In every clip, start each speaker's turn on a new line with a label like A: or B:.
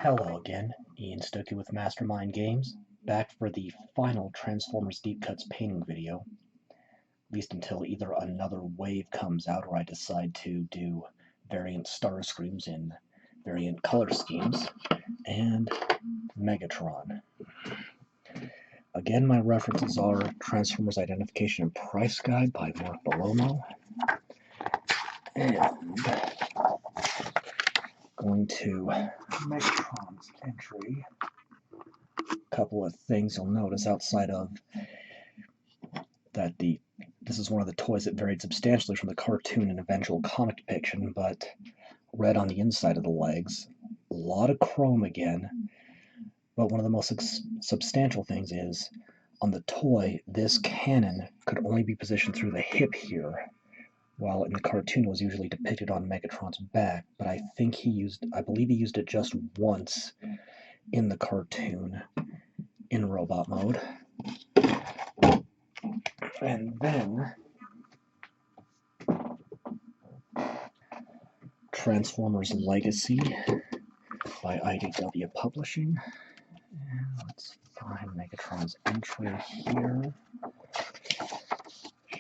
A: Hello again, Ian Stokey with Mastermind Games, back for the final Transformers Deep Cuts painting video, at least until either another wave comes out or I decide to do variant Starscreams in variant color schemes, and Megatron. Again, my references are Transformers Identification and Price Guide by Mark Belomo, and going to Megatron's entry. Couple of things you'll notice outside of that this is one of the toys that varied substantially from the cartoon and eventual comic depiction, but red on the inside of the legs. A lot of chrome again, but one of the most substantial things is on the toy, this cannon could only be positioned through the hip here, while in the cartoon it was usually depicted on Megatron's back, but I believe he used it just once in the cartoon in robot mode. And then Transformers Legacy by IDW Publishing. And let's find Megatron's entry here.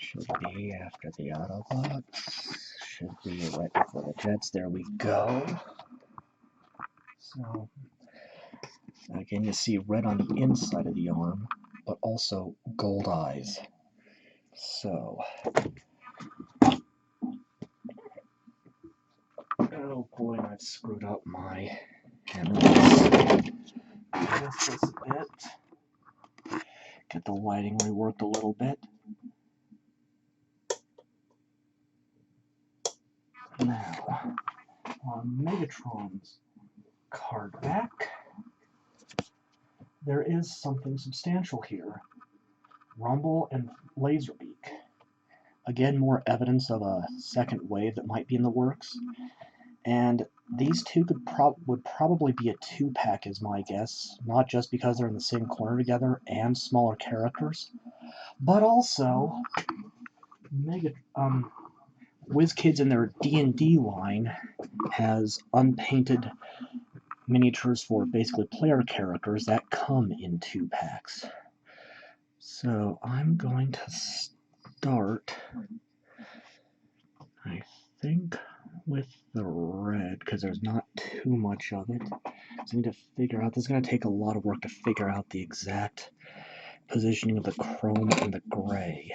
A: Should be after the Autobots. Should be right before the Jets. There we go. So, again, you see red on the inside of the arm, but also gold eyes. So, oh boy, I've screwed up my cameras. Adjust this a bit. Get the lighting reworked a little bit. Now, on Megatron's card back, there is something substantial here. Rumble and Laserbeak. Again, more evidence of a second wave that might be in the works. And these two would probably be a two-pack is my guess, not just because they're in the same corner together and smaller characters, but also WizKids in their D&D line has unpainted miniatures for basically player characters that come in two-packs. So I'm going to start, I think, with the red, because there's not too much of it. So I need to figure out, this is going to take a lot of work to figure out the exact positioning of the chrome and the gray.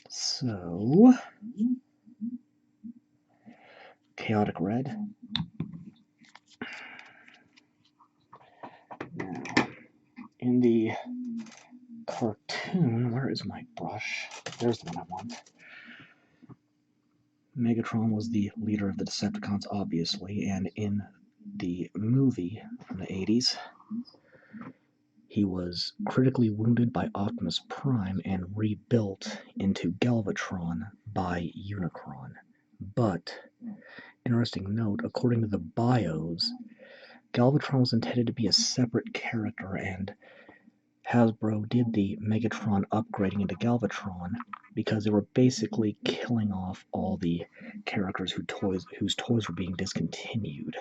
A: So, Chaotic Red. Now, in the cartoon, where is my brush? There's the one I want. Megatron was the leader of the Decepticons, obviously, and in the movie from the 80s, he was critically wounded by Optimus Prime and rebuilt into Galvatron by Unicron. But, interesting note, according to the bios, Galvatron was intended to be a separate character, and Hasbro did the Megatron upgrading into Galvatron because they were basically killing off all the characters whose toys were being discontinued.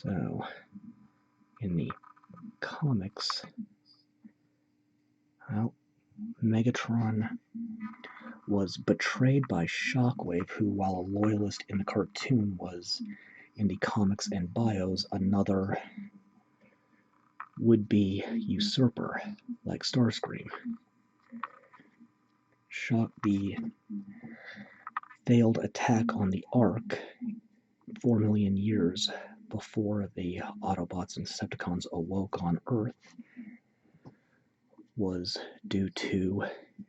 A: So, in the comics, well, Megatron was betrayed by Shockwave, who, while a loyalist in the cartoon, was, in the comics and bios, another would-be usurper, like Starscream. The failed attack on the Ark 4 million years before the Autobots and Decepticons awoke on Earth was due to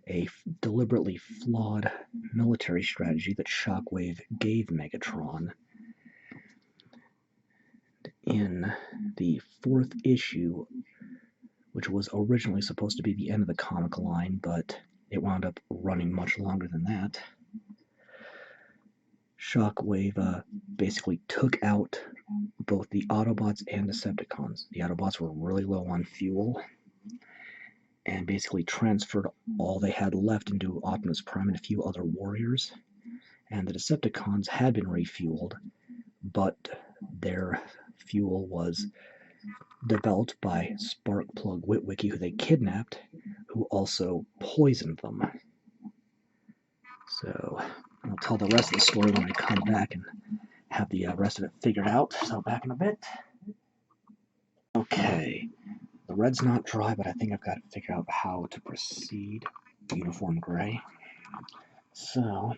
A: a deliberately flawed military strategy that Shockwave gave Megatron. In the 4th issue, which was originally supposed to be the end of the comic line, but it wound up running much longer than that, Shockwave basically took out both the Autobots and Decepticons. The Autobots were really low on fuel, and basically transferred all they had left into Optimus Prime and a few other warriors. And the Decepticons had been refueled, but their fuel was developed by Sparkplug Witwicky, who they kidnapped, who also poisoned them. So I'll tell the rest of the story when I come back and have the rest of it figured out. So back in a bit. Okay, the red's not dry, but I think I've got to figure out how to proceed. Uniform gray. So,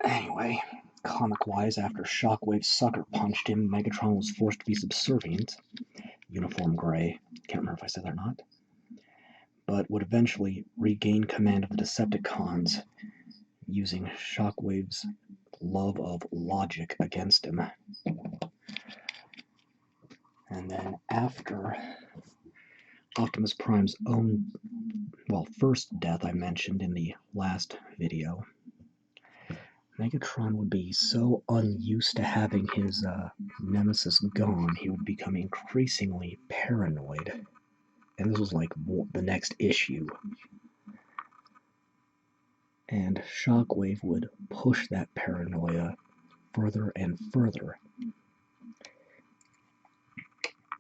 A: anyway, comic-wise, after Shockwave sucker punched him, Megatron was forced to be subservient. Uniform gray. Can't remember if I said that or not. But would eventually regain command of the Decepticons using Shockwave's love of logic against him. And then after Optimus Prime's own, first death I mentioned in the last video, Megatron would be so unused to having his nemesis gone, he would become increasingly paranoid. And this was like the next issue. And Shockwave would push that paranoia further and further.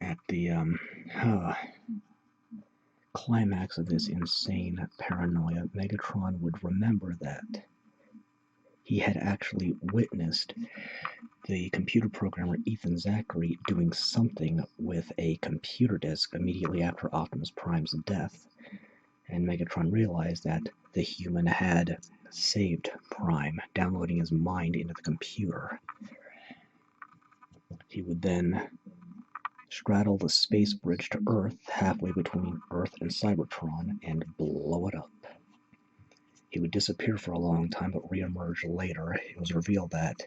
A: At the climax of this insane paranoia, Megatron would remember that he had actually witnessed the computer programmer Ethan Zachary doing something with a computer disk immediately after Optimus Prime's death, and Megatron realized that the human had saved Prime, downloading his mind into the computer. He would then straddle the space bridge to Earth, halfway between Earth and Cybertron, and blow it up. He would disappear for a long time, but reemerge later. It was revealed that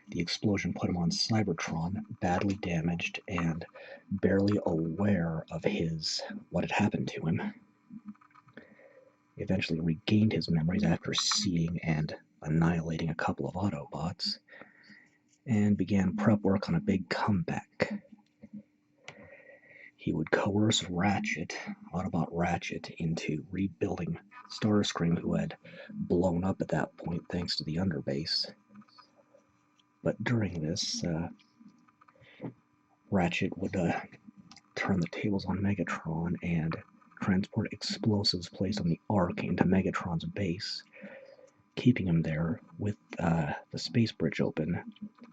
A: the explosion put him on Cybertron, badly damaged and barely aware of what had happened to him. He eventually regained his memories after seeing and annihilating a couple of Autobots, and began prep work on a big comeback. He would coerce Autobot Ratchet, into rebuilding Starscream, who had blown up at that point thanks to the underbase. But during this, Ratchet would turn the tables on Megatron and transport explosives placed on the Ark into Megatron's base, keeping him there with the space bridge open.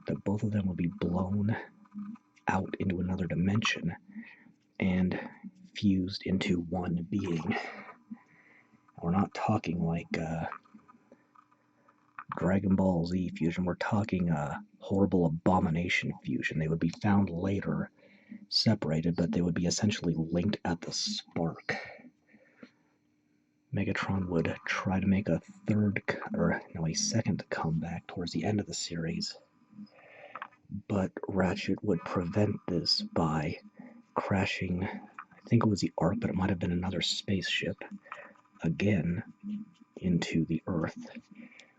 A: That both of them would be blown out into another dimension and fused into one being. We're not talking like Dragon Ball Z fusion. We're talking horrible abomination fusion. They would be found later, separated, but they would be essentially linked at the spark. Megatron would try to make a second comeback towards the end of the series, but Ratchet would prevent this by crashing, I think it was the Ark, but it might have been another spaceship, again into the Earth,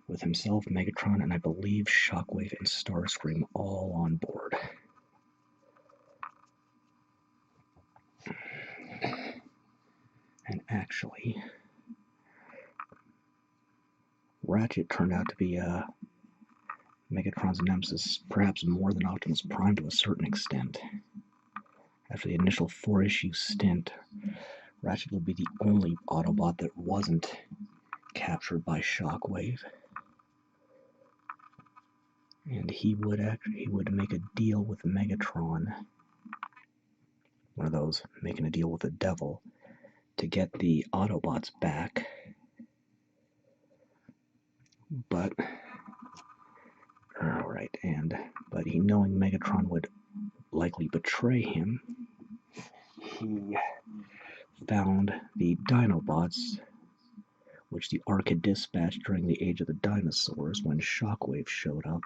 A: with himself, Megatron, and I believe Shockwave and Starscream all on board. And actually, Ratchet turned out to be Megatron's nemesis, perhaps more than Optimus Prime to a certain extent. After the initial 4-issue stint, Ratchet would be the only Autobot that wasn't captured by Shockwave. And he would make a deal with Megatron, one of those making a deal with the devil, to get the Autobots back. But he, knowing Megatron would likely betray him, he found the Dinobots, which the Ark had dispatched during the Age of the Dinosaurs when Shockwave showed up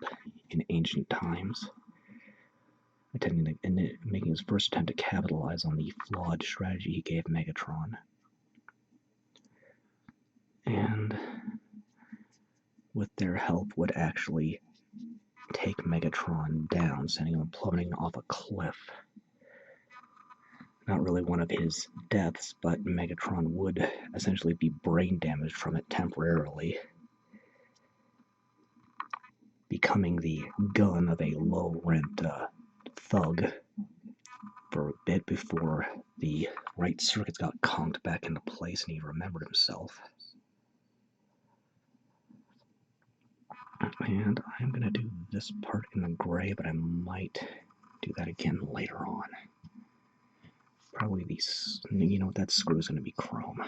A: in ancient times, making his first attempt to capitalize on the flawed strategy he gave Megatron. And with their help would actually take Megatron down, sending him plummeting off a cliff. Not really one of his deaths, but Megatron would essentially be brain damaged from it temporarily. becoming the gun of a low-rent thug for a bit before the right circuits got conked back into place and he remembered himself. And I'm going to do this part in the gray, but I might do that again later on. Probably these, you know, that screw is going to be chrome.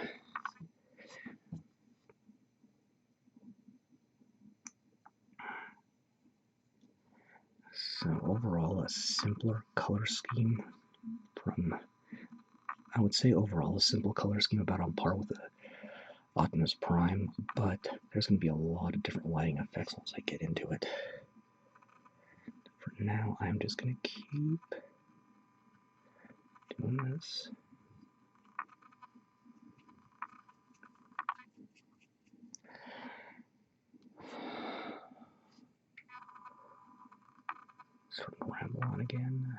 A: So overall, a simpler color scheme from, I would say overall, a simple color scheme about on par with the Optimus Prime, but there's going to be a lot of different lighting effects once I get into it. For now, I'm just going to keep doing this. Sort of ramble on again.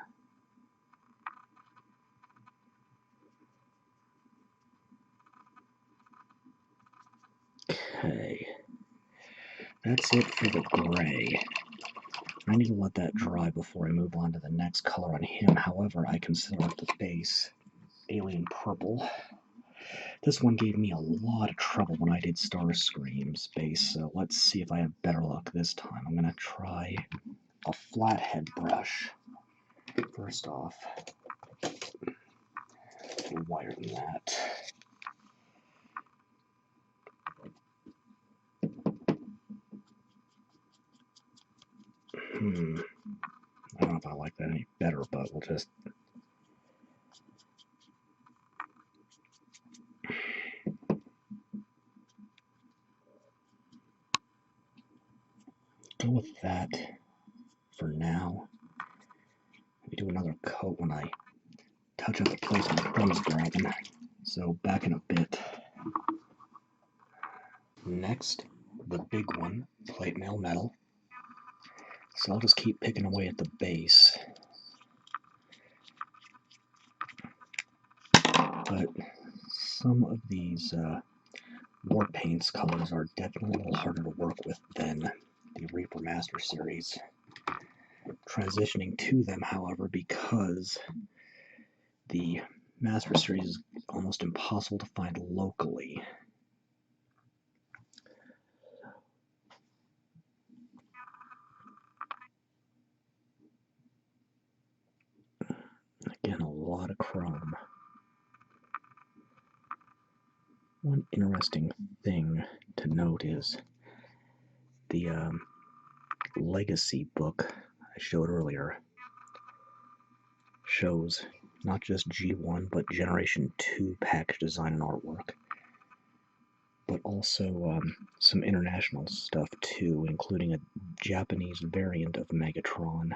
A: Okay, that's it for the gray. I need to let that dry before I move on to the next color on him. However, I can select the base alien purple. This one gave me a lot of trouble when I did Starscream's base, so let's see if I have better luck this time. I'm going to try a flathead brush. First off, a little wider than that. I don't know if I like that any better, but we'll just... go with that for now. We do another coat when I touch up the place my thumb's grabbing. So back in a bit. Next, the big one, plate mail metal. So I'll just keep picking away at the base. But some of these Warpaints colors are definitely a little harder to work with than the Reaper Master series. Transitioning to them, however, because the Master series is almost impossible to find locally. Again, a lot of chrome. One interesting thing to note is the Legacy book I showed earlier shows not just G1 but Generation 2 package design and artwork, but also some international stuff too, including a Japanese variant of Megatron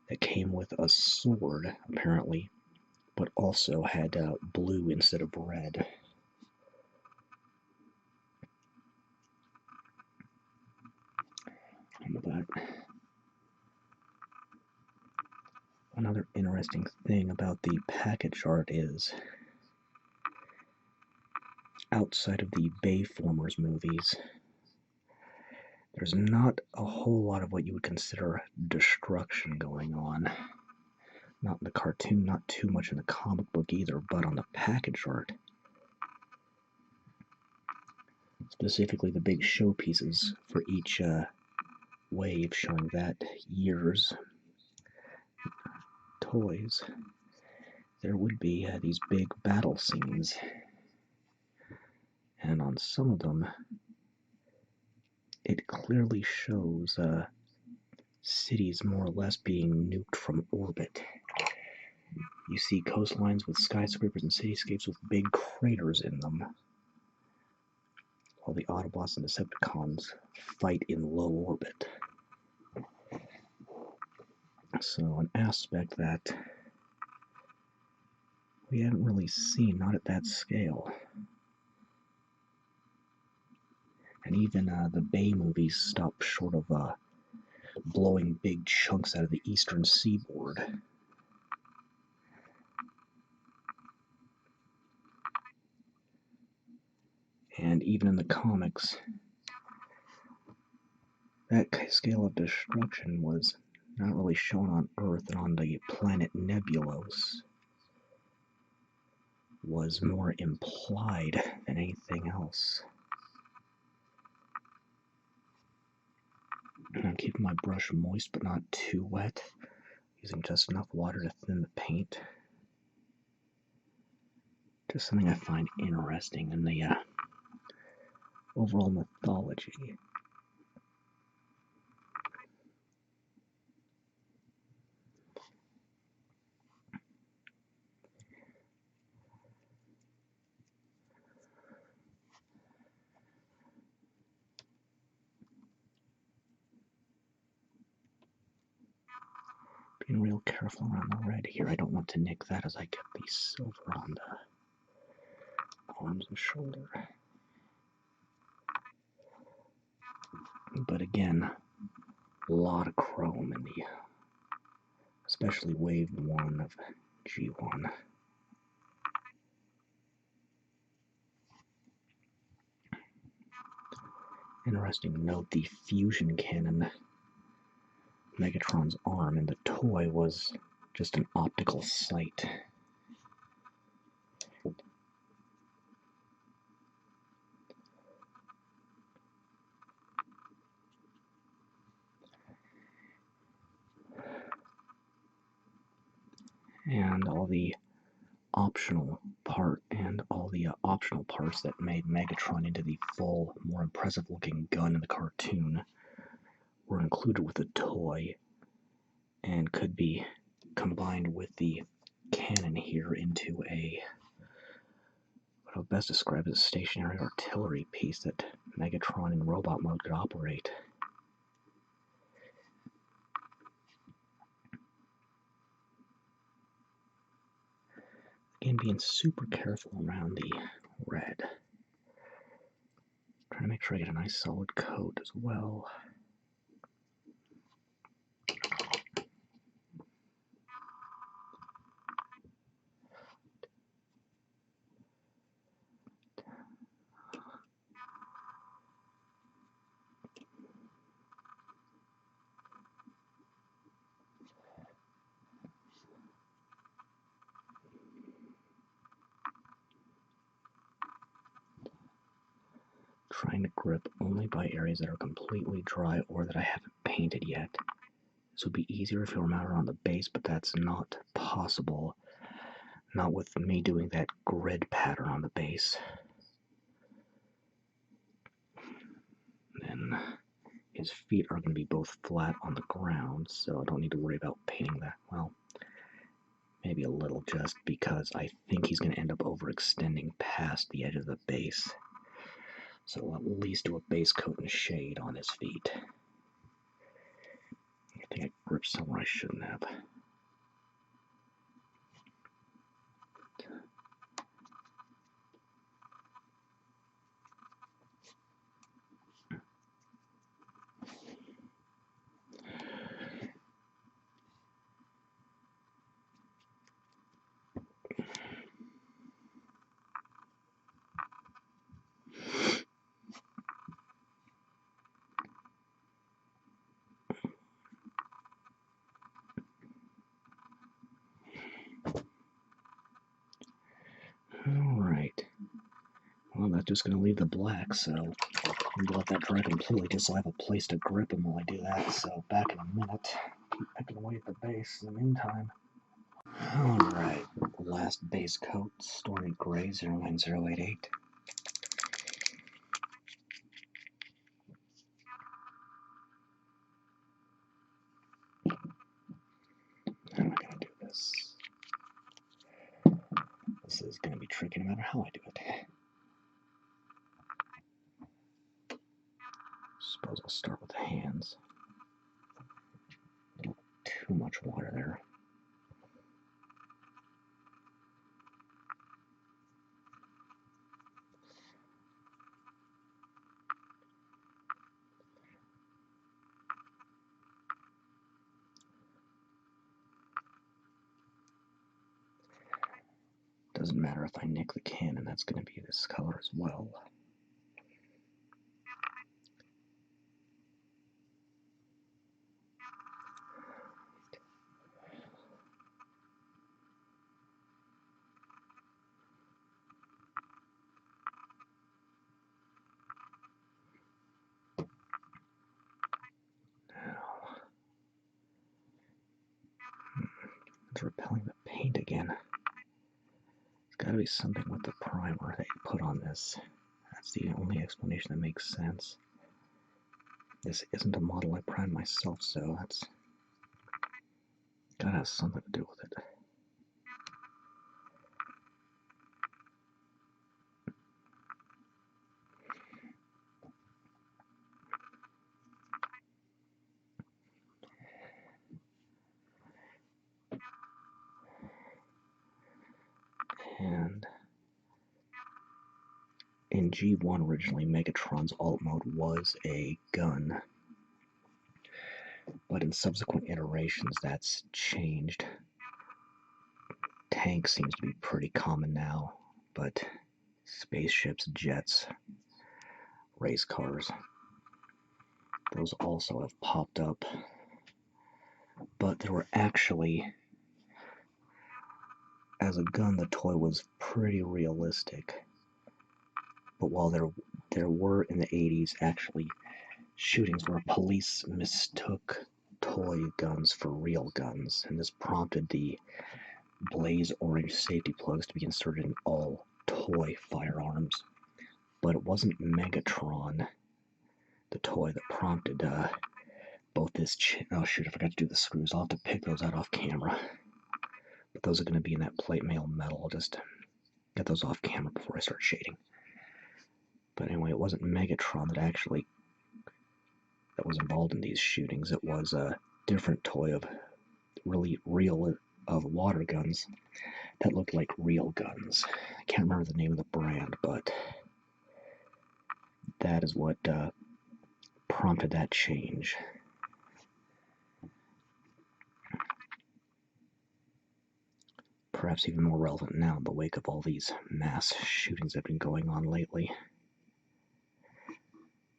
A: that came with a sword, apparently, but also had blue instead of red. But another interesting thing about the package art is, outside of the Bayformers movies, there's not a whole lot of what you would consider destruction going on. Not in the cartoon, not too much in the comic book either, but on the package art, specifically the big showpieces for each wave showing that year's toys, there would be these big battle scenes. And on some of them, it clearly shows cities more or less being nuked from orbit. You see coastlines with skyscrapers and cityscapes with big craters in them, while the Autobots and Decepticons fight in low orbit. So an aspect that we haven't really seen, not at that scale. And even the Bay movies stop short of blowing big chunks out of the eastern seaboard. And even in the comics, that scale of destruction was not really shown on Earth, and on the planet Nebulos was more implied than anything else. And I'm keeping my brush moist but not too wet, using just enough water to thin the paint. Just something I find interesting in the overall mythology. Being real careful around the red here. I don't want to nick that as I get the silver on the arms and shoulder. But again, a lot of chrome in the, especially wave 1 of G1. Interesting note, the fusion cannon, Megatron's arm in the toy, was just an optical sight. And all the optional parts that made Megatron into the full, more impressive looking gun in the cartoon were included with the toy and could be combined with the cannon here into what I'll best describe as a stationary artillery piece that Megatron in robot mode could operate. Again, being super careful around the red. Trying to make sure I get a nice solid coat as well. Trying to grip only by areas that are completely dry or that I haven't painted yet. This would be easier if it were mounted on the base, but that's not possible. Not with me doing that grid pattern on the base. Then his feet are going to be both flat on the ground, so I don't need to worry about painting that. Well, maybe a little, just because I think he's going to end up overextending past the edge of the base. So I'll at least do a base coat and shade on his feet. I think I gripped somewhere I shouldn't have. Alright. Well, that's just going to leave the black, so I'm going to let that dry completely just so I have a place to grip him while I do that. So back in a minute. Keep picking away at the base in the meantime. Alright, last base coat, Stormy Gray 09088. How am I going to do this? This is going to be tricky no matter how I do it. Suppose I'll start with the hands. Too much water there. Doesn't matter if I nick the cannon, that's going to be this color as well. It's repelling the paint again. There's got to be something with the primer that you put on this. That's the only explanation that makes sense. This isn't a model I primed myself, so that's gotta have something to do with it. And in G1 originally, Megatron's alt mode was a gun, but in subsequent iterations that's changed. Tank seems to be pretty common now, but spaceships, jets, race cars, those also have popped up. But there were actually, as a gun, the toy was pretty realistic. But while there were in the 80s actually shootings where police mistook toy guns for real guns, and this prompted the blaze orange safety plugs to be inserted in all toy firearms. But it wasn't Megatron, the toy, that prompted both this. Oh shoot, I forgot to do the screws. I'll have to pick those out off camera. But those are going to be in that plate mail metal. I'll just get those off camera before I start shading. But anyway, it wasn't Megatron that was involved in these shootings. It was a different toy of water guns that looked like real guns. I can't remember the name of the brand, but that is what prompted that change. Perhaps even more relevant now in the wake of all these mass shootings that have been going on lately.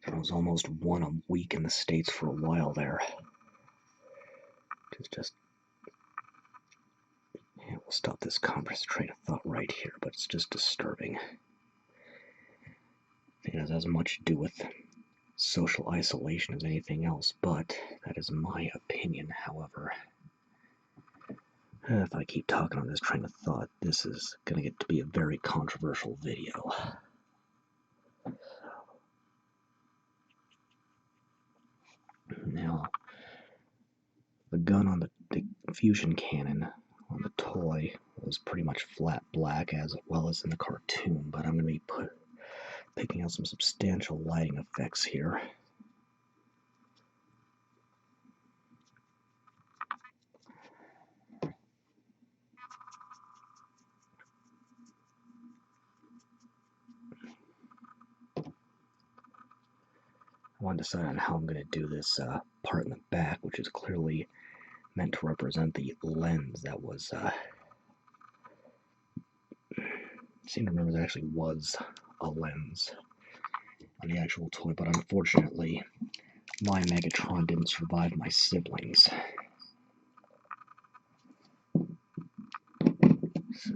A: There was almost one a week in the States for a while there. It's just... yeah, we'll stop this compressed train of thought right here, but it's just disturbing. It has as much to do with social isolation as anything else, but that is my opinion, however. If I keep talking on this train of thought, this is going to get to be a very controversial video. Now, the gun on the fusion cannon on the toy was pretty much flat black as well as in the cartoon, but I'm going to be picking out some substantial lighting effects here. I want to decide on how I'm going to do this part in the back, which is clearly meant to represent the lens that was... I seem to remember there actually was a lens on the actual toy, but unfortunately, my Megatron didn't survive my siblings. So...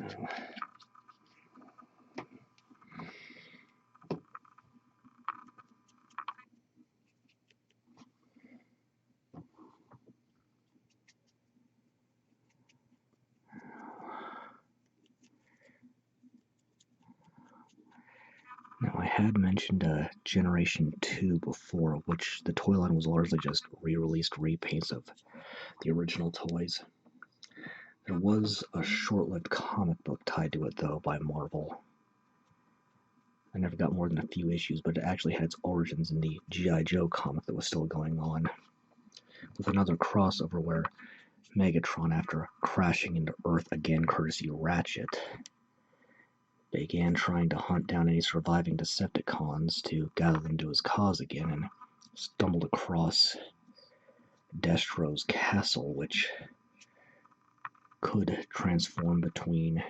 A: now, I had mentioned Generation 2 before, which the toy line was largely just re-released repaints of the original toys. There was a short-lived comic book tied to it, though, by Marvel. I never got more than a few issues, but it actually had its origins in the G.I. Joe comic that was still going on, with another crossover where Megatron, after crashing into Earth again courtesy Ratchet, began trying to hunt down any surviving Decepticons to gather them to his cause again, and stumbled across Destro's castle, which could transform between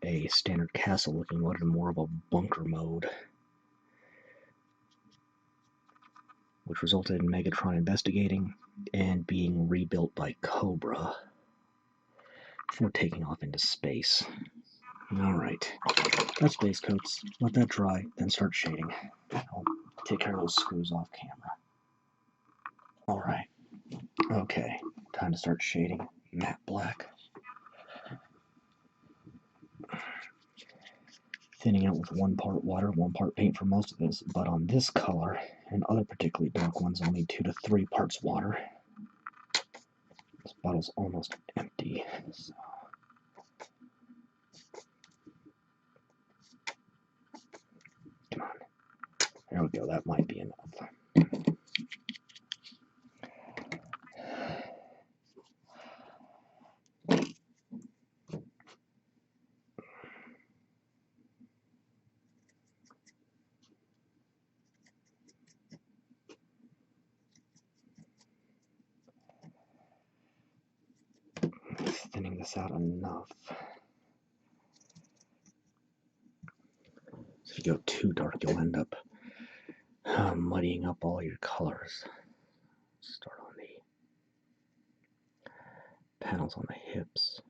A: a standard castle looking mode and more of a bunker mode, which resulted in Megatron investigating and being rebuilt by Cobra before taking off into space. Alright, that's base coats. Let that dry, then start shading. I'll take care of those screws off camera. Alright, okay, time to start shading matte black. thinning out with 1 part water, 1 part paint for most of this, but on this color and other particularly dark ones, I'll need 2 to 3 parts water. This bottle's almost empty, so. Come on. There we go, that might be enough. Thinning this out enough. So if you go too dark, you'll end up muddying up all your colors. Start on the panels on the hips.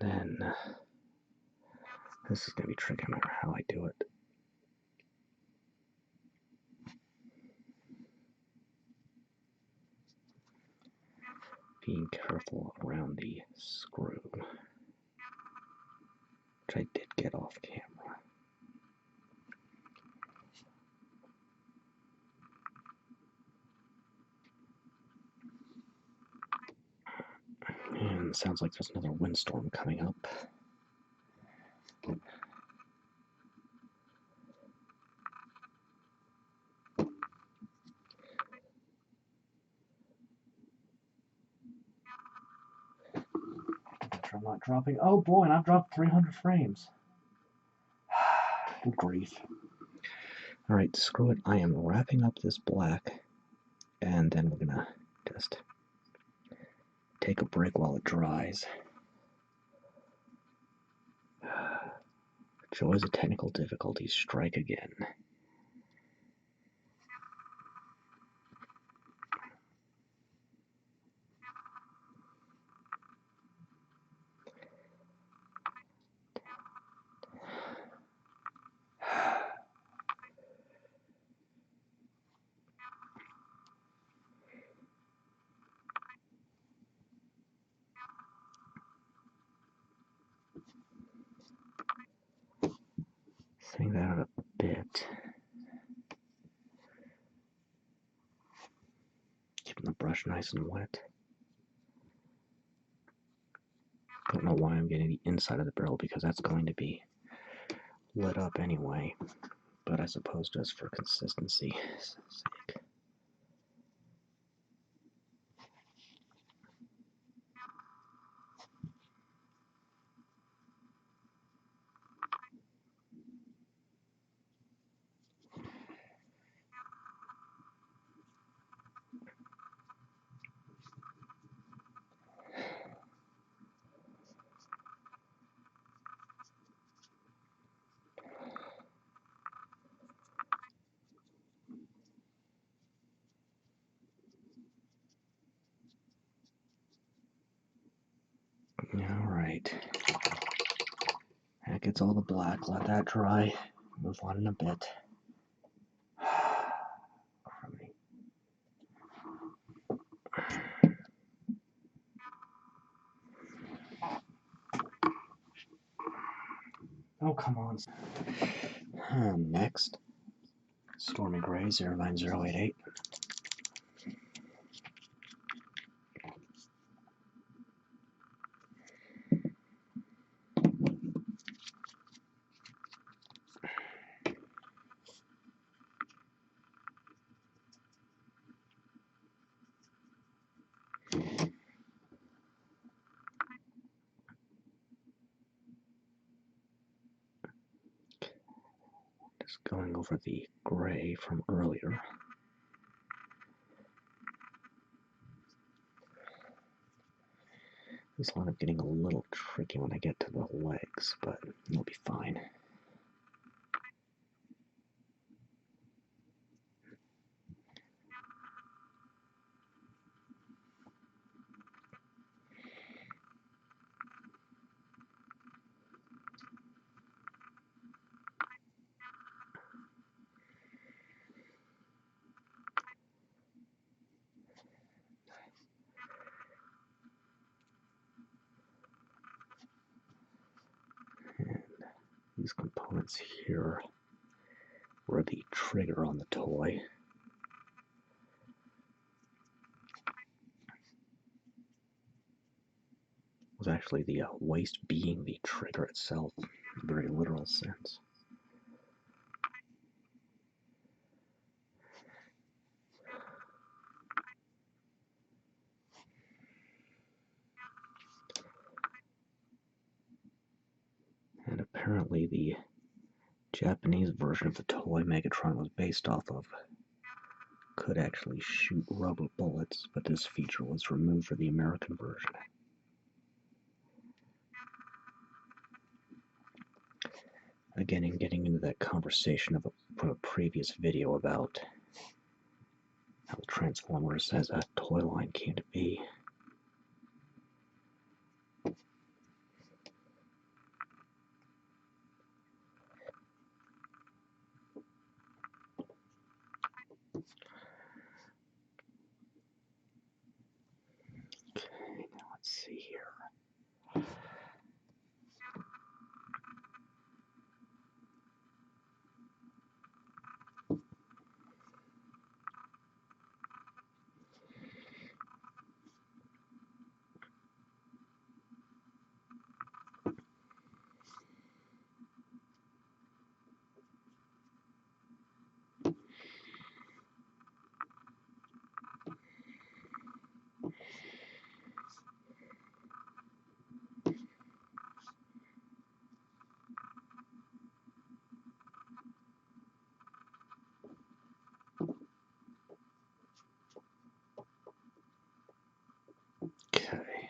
A: Then, this is going to be tricky no matter how I do it. Being careful around the screw, which I did get off camera. And it sounds like there's another windstorm coming up. I'm not dropping. Oh boy, and I've dropped 300 frames. Good grief. Alright, screw it. I am wrapping up this black, and then we're gonna just take a break while it dries. Joys of technical difficulties strike again. Thinning that out a bit. Keeping the brush nice and wet. Don't know why I'm getting the inside of the barrel because that's going to be lit up anyway, but I suppose just for consistency's sake. Alright. That gets all the black. Let that dry. Move on in a bit. Oh, come on. Next, Stormy Gray 09088. Just going over the gray from earlier. This will end up getting a little tricky when I get to the legs, but it'll be fine. these components here were the trigger on the toy. Was actually the waist being the trigger itself, in a very literal sense. And apparently the Japanese version of the toy Megatron was based off of could actually shoot rubber bullets, but this feature was removed for the American version. Again, in getting into that conversation from a previous video about how the Transformers as a toy line came to be. Okay, now let's see here. Okay,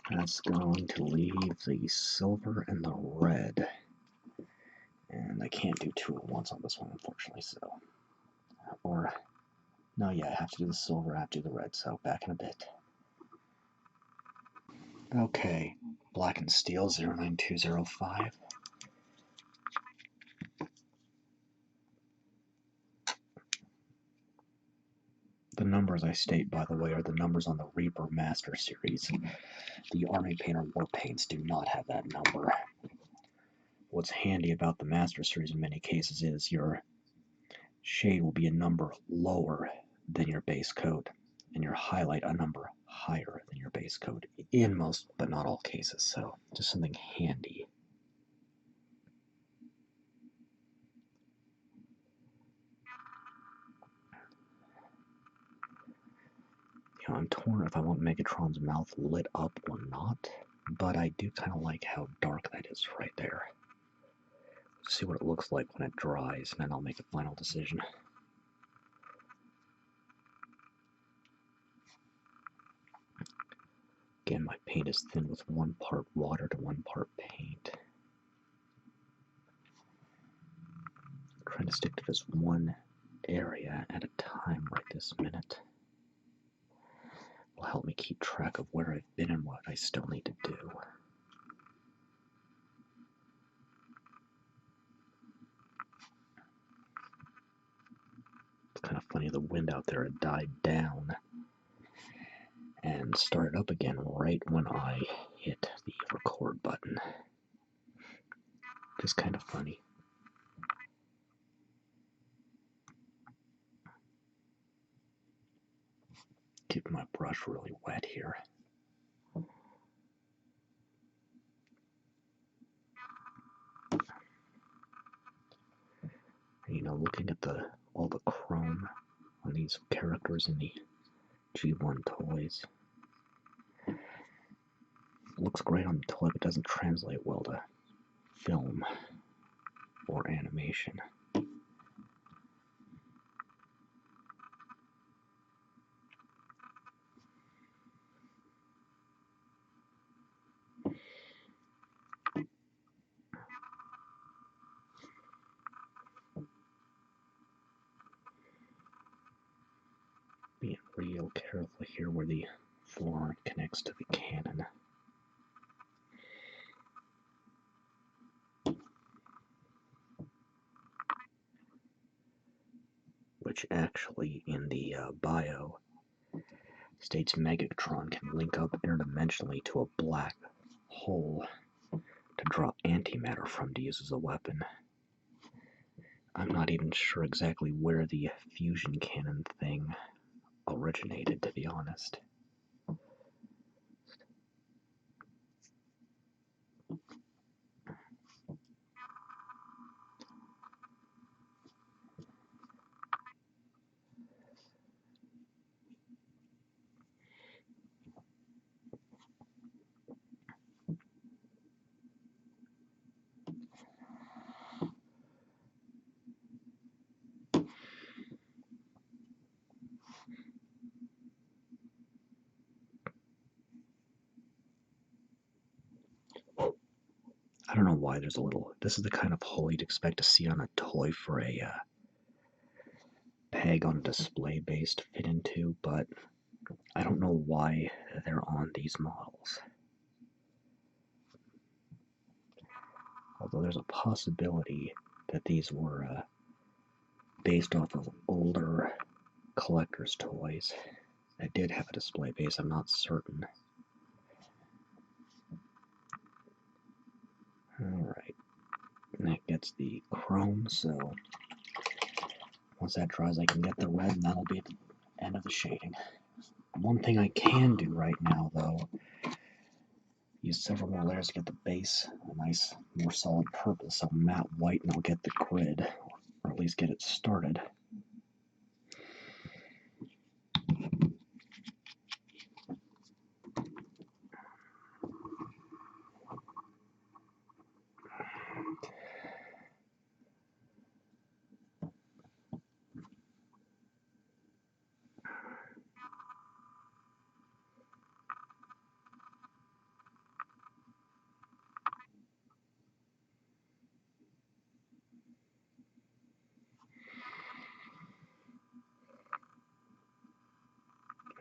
A: that's going to leave the silver and the red. And I can't do two at once on this one, unfortunately, so. Or, no, yeah, I have to do the silver, I have to do the red, so back in a bit. Okay, Blackened Steel 09205. The numbers I state, by the way, are the numbers on the Reaper Master Series. The Army Paint or Warpaints do not have that number. What's handy about the Master Series in many cases is your shade will be a number lower than your base coat, and your highlight a number higher than your base coat, in most but not all cases, so just something handy. You know, I'm torn if I want Megatron's mouth lit up or not, but I do kind of like how dark that is right there. Let's see what it looks like when it dries, and then I'll make a final decision. Again, my paint is thin with 1 part water to 1 part paint. I'm trying to stick to just one area at a time right this minute. Will help me keep track of where I've been and what I still need to do. It's kind of funny, the wind out there had died down and started up again right when I hit the record button. Just kind of funny. Keep my brush really wet here. You know, looking at all the chrome on these characters in the G1 toys. It looks great on the toy, but doesn't translate well to film or animation. Being real careful here where the forearm connects to the cannon. Which actually in the bio states Megatron can link up interdimensionally to a black hole to to draw antimatter from to use as a weapon. I'm not even sure exactly where the fusion cannon thing originated, to be honest. I don't know why there's a little... This is the kind of hole you'd expect to see on a toy for a peg on a display base to fit into, but I don't know why they're on these models. Although there's a possibility that these were based off of older collector's toys that did have a display base. I'm not certain. Alright, and that gets the chrome, so once that dries I can get the red, and that'll be the end of the shading. One thing I can do right now, though, use several more layers to get the base a nice, more solid purple, so matte white, and I'll get the grid, or at least get it started.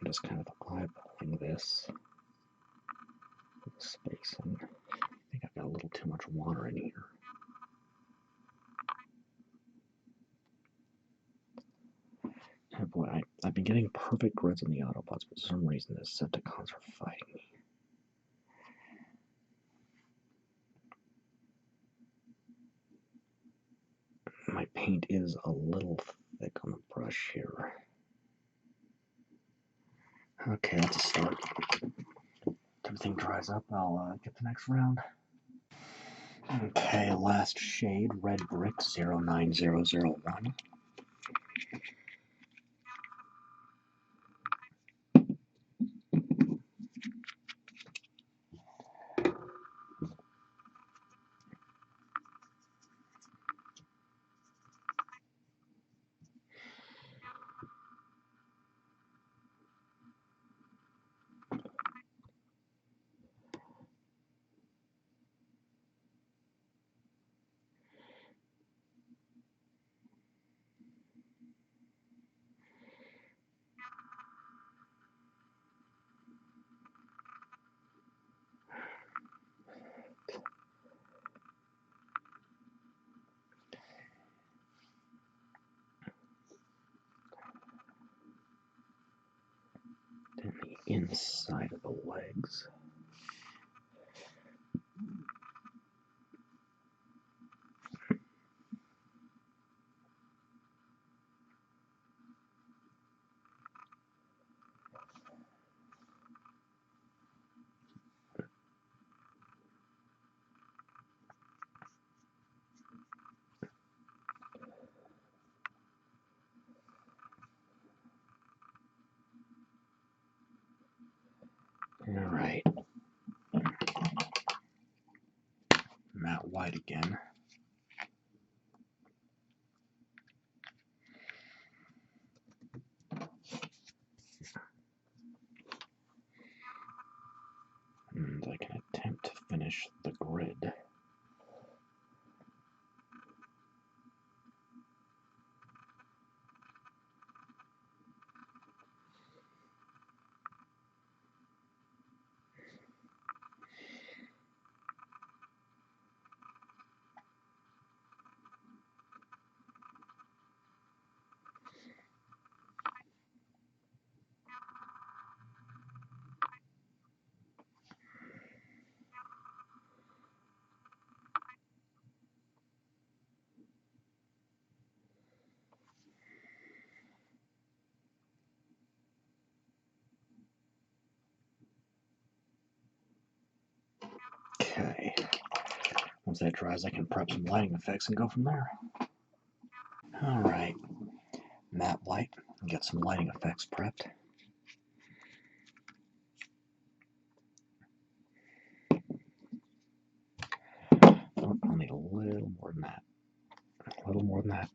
A: I'm just kind of eyeballing this spacing. I think I've got a little too much water in here. Oh boy, I've been getting perfect grids on the Autobots, but for some reason the Decepticons are fighting me. My paint is a little thick on the brush here. Okay, that's a start. If everything dries up, I'll get the next round. Okay, last shade, Red Brick 09001. Then the inside of the legs. Alright. Matte white again. And I can attempt to finish the grid. Okay. Once that dries, I can prep some lighting effects and go from there. Alright. Matte white. Get some lighting effects prepped. Oh, I'll need a little more than that. A little more than that.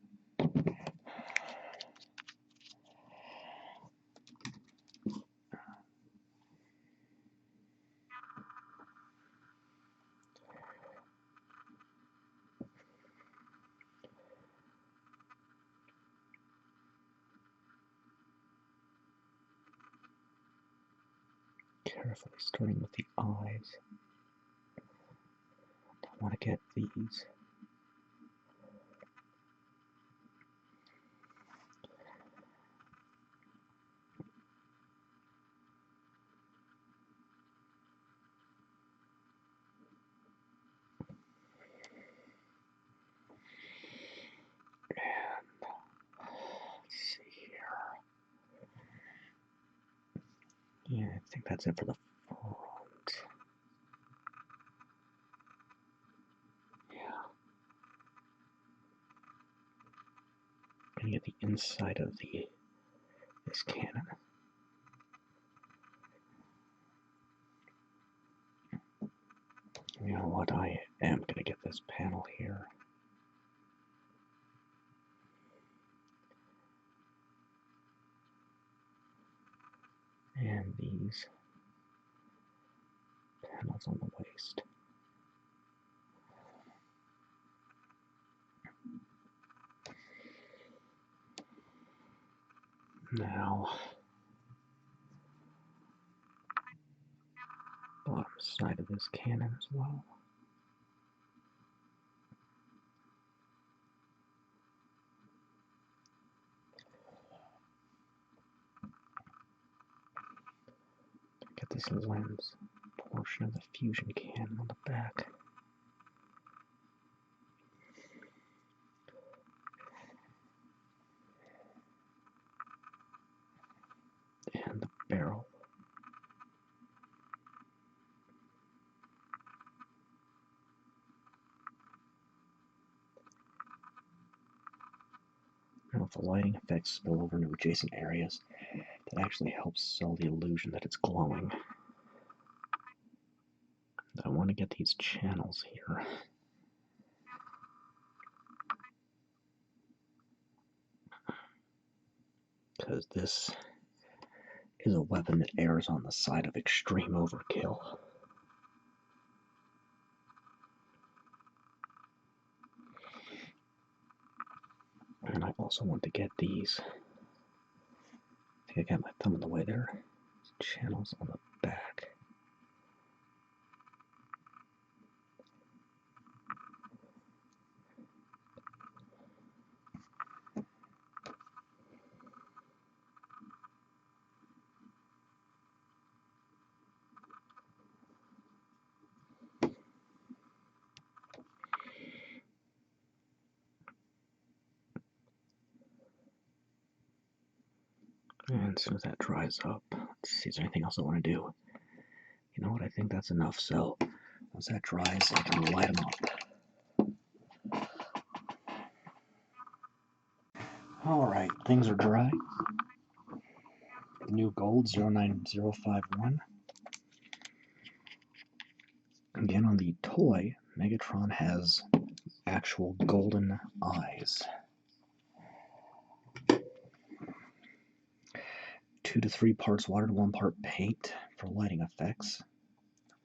A: Carefully starting with the eyes. I want to get these. Yeah, I think that's it for the front. Yeah. Gonna get the inside of this cannon. You know what? I am gonna get this panel here. And these panels on the waist. Now, bottom side of this cannon as well. Get this lens portion of the fusion cannon on the back. And the barrel. Now if the lighting effects spill over into adjacent areas, that actually helps sell the illusion that it's glowing. I want to get these channels here. Because this is a weapon that errs on the side of extreme overkill. And I also want to get these. I think I got my thumb in the way there. Channels on the back. And as soon as that dries up, let's see, is there anything else I want to do? You know what, I think that's enough. So once that dries, I can light them up. Alright, things are dry. New gold 09051. Again, on the toy, Megatron has actual golden eyes. 2 to 3 parts water to 1 part paint for lighting effects.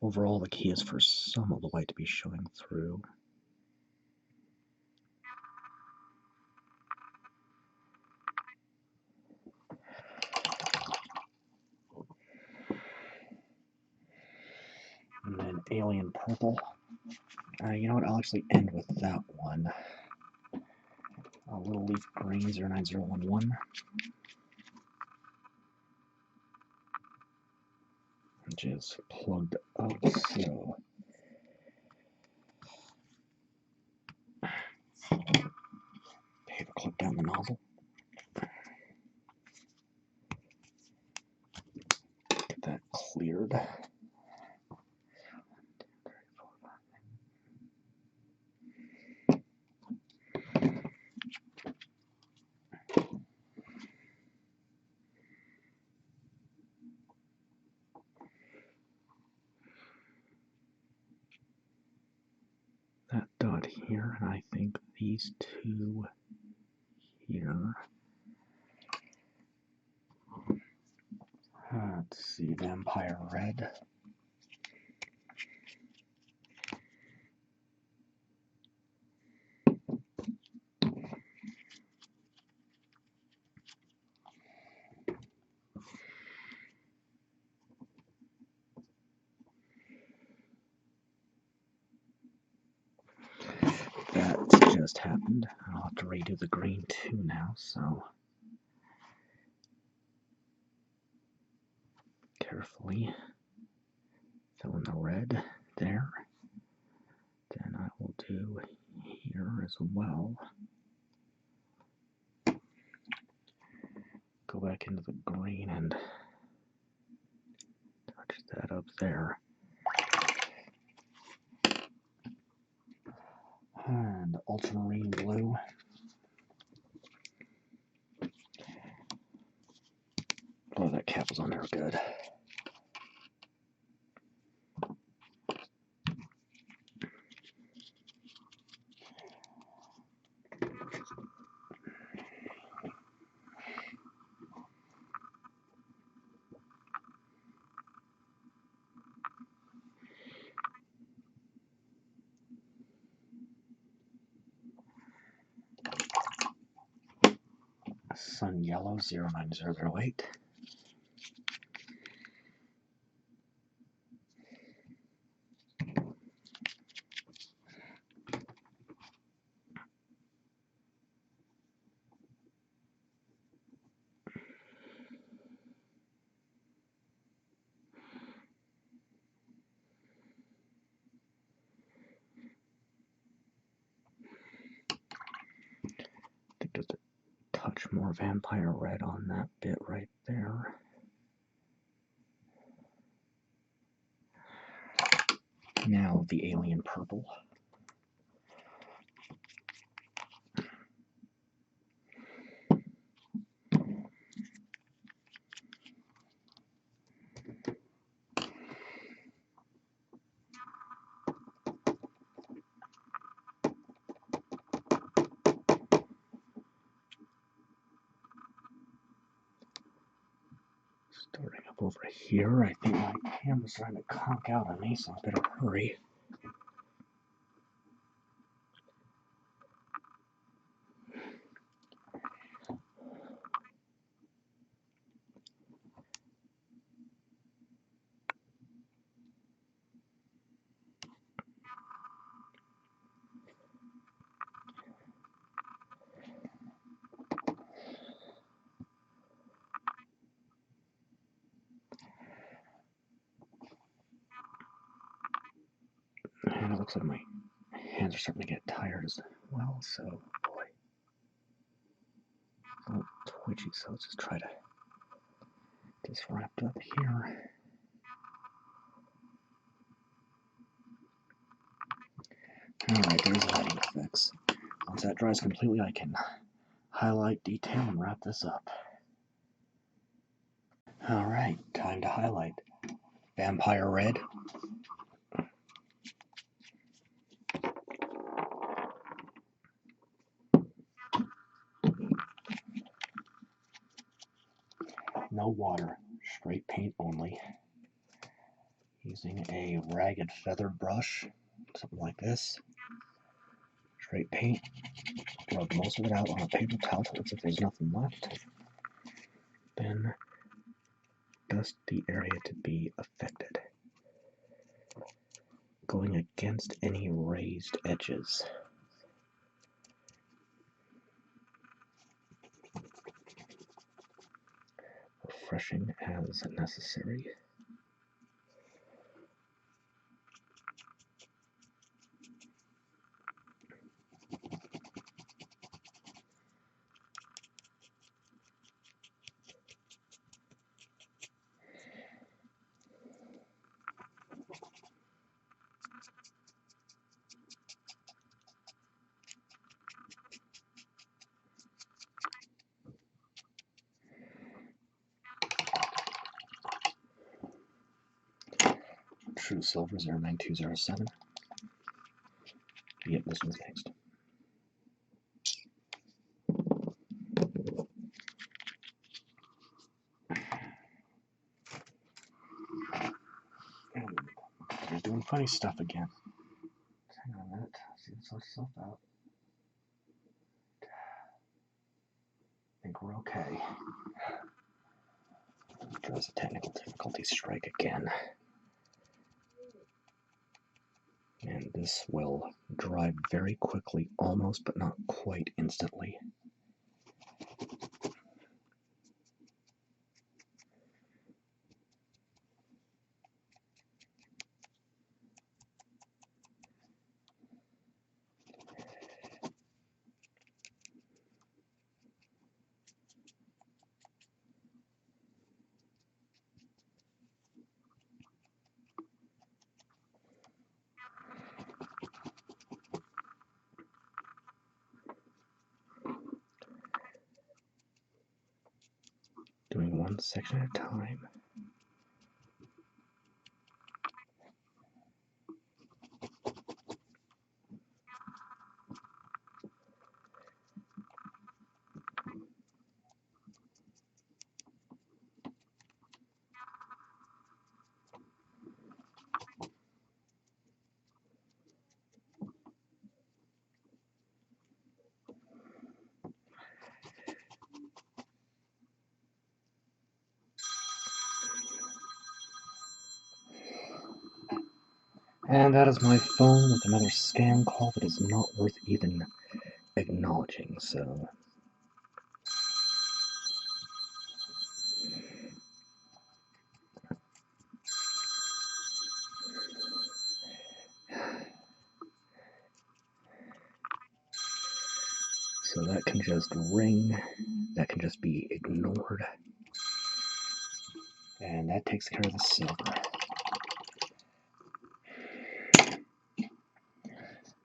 A: Overall, the key is for some of the light to be showing through. And then alien purple. You know what, I'll actually end with that one. A little leaf green 09011. Which is plugged up, so paper clip down the nozzle. Get that cleared. 1, 2, 3, 4, 5, that here, and I think these two here. Let's see, Vampire Red. That just happened. I'll have to redo the green too now, so carefully fill in the red there. Then I will do here as well. Go back into the green and touch that up there. And Ultramarine blue. Oh, that cap was on there good. Sun Yellow 09008. I think there's a touch more Vampire Red on that bit right there. Now the Alien Purple. Starting up over here, I think my camera's trying to conk out on me, so I better hurry. And it looks like my hands are starting to get tired as well, so boy, a little twitchy, so let's just try to get this wrapped up here. Alright, there's lighting effects. Once that dries completely, I can highlight, detail, and wrap this up. Alright, time to highlight. Vampire Red. No water, straight paint only. Using a ragged feathered brush, something like this. Straight paint. Rub most of it out on a paper towel till it looks like there's nothing left. Then dust the area to be affected, going against any raised edges. Refreshing as necessary. True Silver 09207. Yep, this one's next. And he's doing funny stuff again. Hang on a minute. See this sort stuff out. I think we're okay. Does the technical difficulties strike again? And this will dry very quickly, almost, but not quite instantly. Doing one section at a time. And that is my phone with another scam call that is not worth even acknowledging, so... So that can just ring, that can just be ignored, and that takes care of the silver.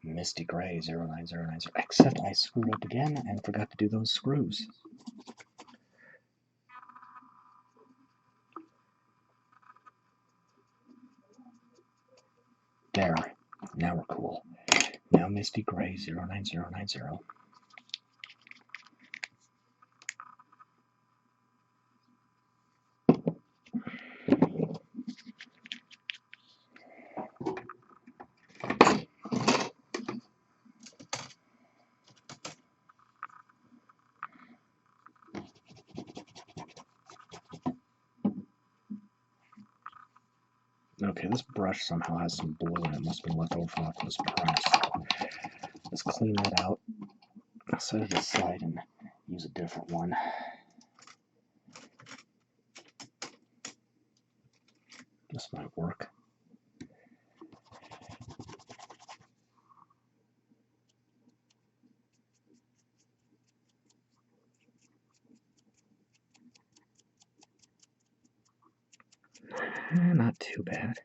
A: Misty Gray 09090, except I screwed up again and forgot to do those screws. There, now we're cool. Now Misty Gray 09090. Okay, this brush somehow has some blue in it. Must have been left over from this press. Let's clean that out, set it aside, and use a different one. This might work. Not too bad.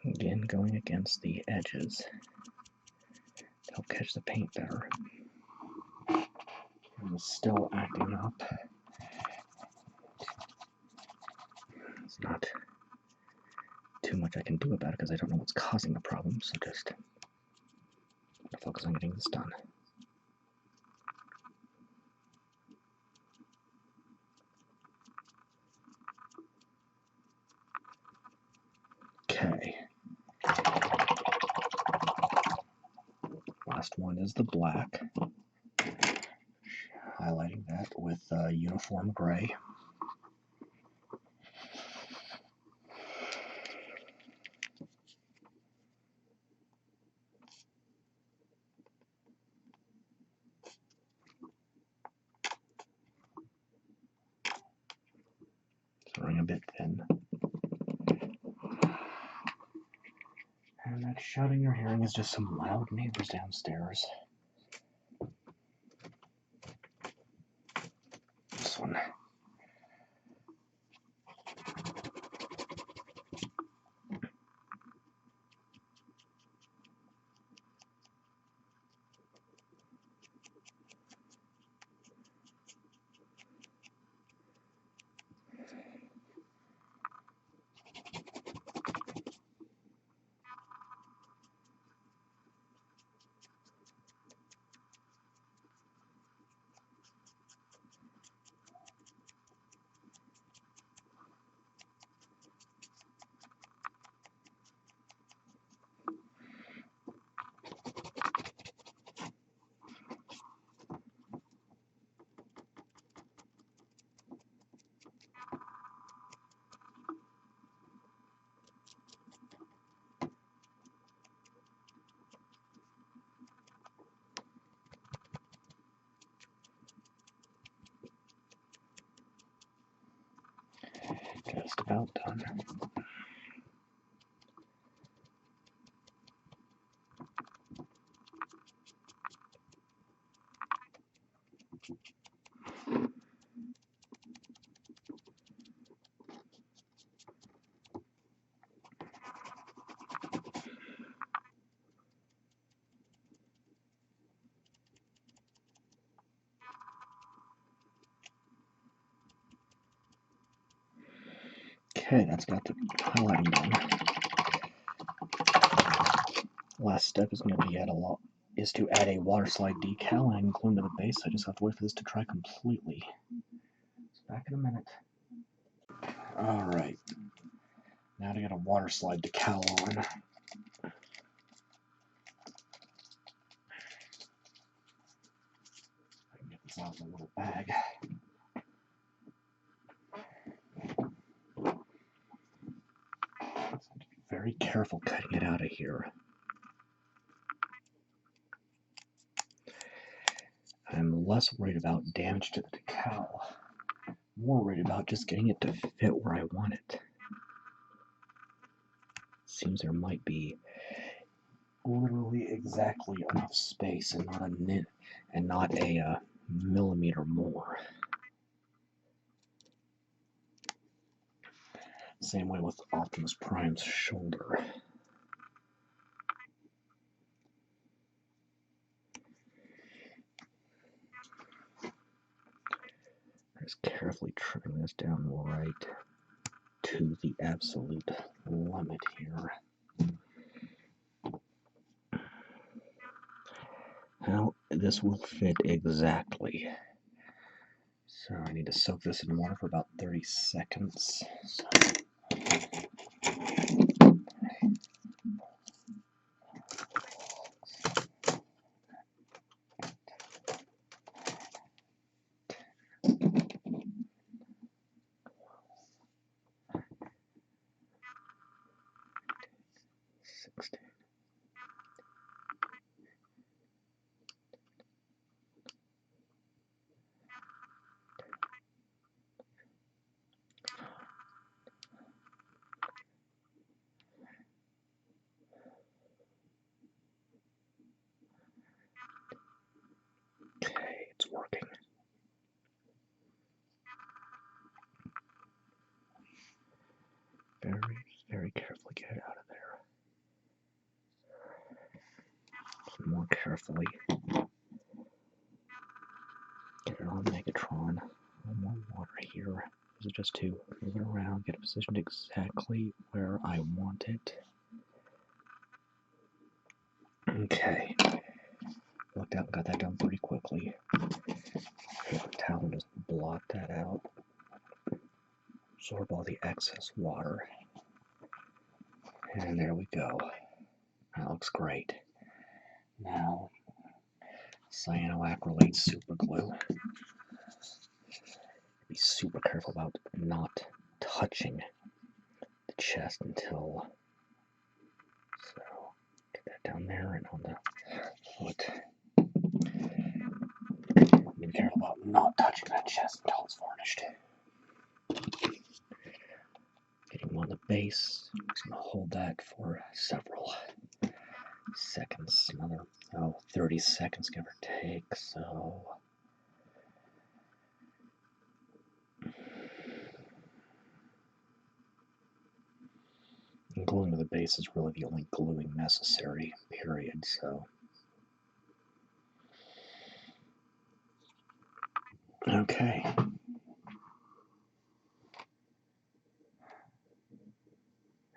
A: Again, going against the edges to help catch the paint better. And it's still acting up. It's not too much I can do about it because I don't know what's causing the problem, so just focus on getting this done. Okay. Last one is the black. Highlighting that with uniform gray. Throwing a bit thin. And that shouting you're hearing is just some loud neighbors downstairs. This one. Just about done. Okay, that's got the highlighting done. Last step is going to be to add a Waterslide Decal and glue to the base. I just have to wait for this to dry completely. It's back in a minute. Alright, now to get a Waterslide Decal on. I can get this out of the little bag. So I have to be very careful cutting it out of here. I'm less worried about damage to the decal, more worried about just getting it to fit where I want it. Seems there might be literally exactly enough space and not a millimeter more. Same way with Optimus Prime's shoulder. Just carefully trimming this down right to the absolute limit here. Now, this will fit exactly. So I need to soak this in water for about 30 seconds. So. Okay, it's working. Very, very carefully get it out of there. Some more carefully. Get it on Megatron. A little more water here. This is just to move it around, get it positioned exactly where I want it. Okay. Looked out and got that done pretty quickly. Take the towel and just blot that out. Absorb all the excess water. And there we go. That looks great. Now, cyanoacrylate super glue. Be super careful about not touching the chest until. So, get that down there and on the foot. Be careful about not touching that chest until it's varnished. Getting on the base. I'm just going to hold that for several seconds. Another 30 seconds, give or take. So. Gluing to the base is really the only gluing necessary, period, so. Okay.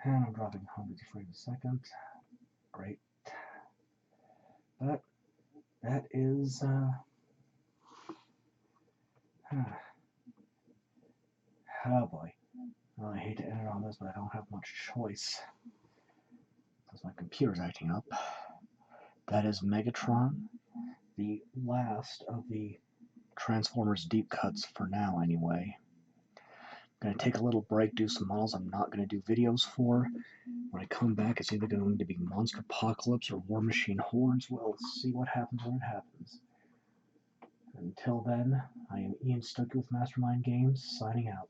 A: And I'm dropping hundreds of frames a second. Great. But that is, oh boy. Well, I hate to end it on this, but I don't have much choice. Because my computer's acting up. That is Megatron, the last of the Transformers deep cuts for now, anyway. I'm going to take a little break, do some models I'm not going to do videos for. When I come back, it's either going to be Monster Apocalypse or War Machine Hordes. We'll see what happens when it happens. Until then, I am Ian Stuckey with Mastermind Games, signing out.